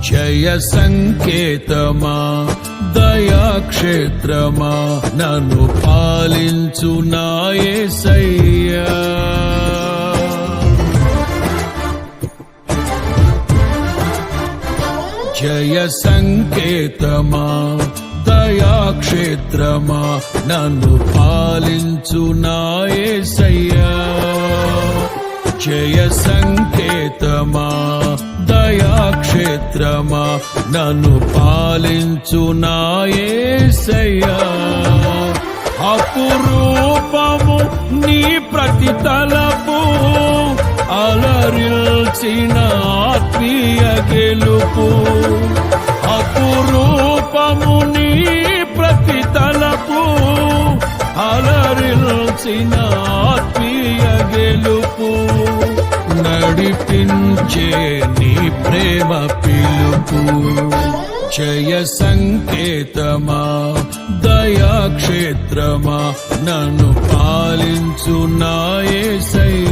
జయ సంకేతమా దయాక్షేత్రమా నన్ను పాలించు నా యేసయ్యా. జయ సంకేతమా దయాక్షేత్రమా నన్ను పాలించు నా యేసయ్యా. జయ సంకేతమా దయాక్షేత్రమా నన్ను పాలించు నా యేసయ్యా. అపురూపము నీ ప్రతి తలపు అలరిల్చిన ఆత్మీయ గెలుపు. అపురూపము నీ ప్రతి తలపు అలరిల్చిన ఆత్మీయ గెలుపు. నడిపించే నీ ప్రేమ పిలుపు. జయ సంకేతమా దయాక్షేత్రమా నన్ను పాలించు నా యేసయ్యా.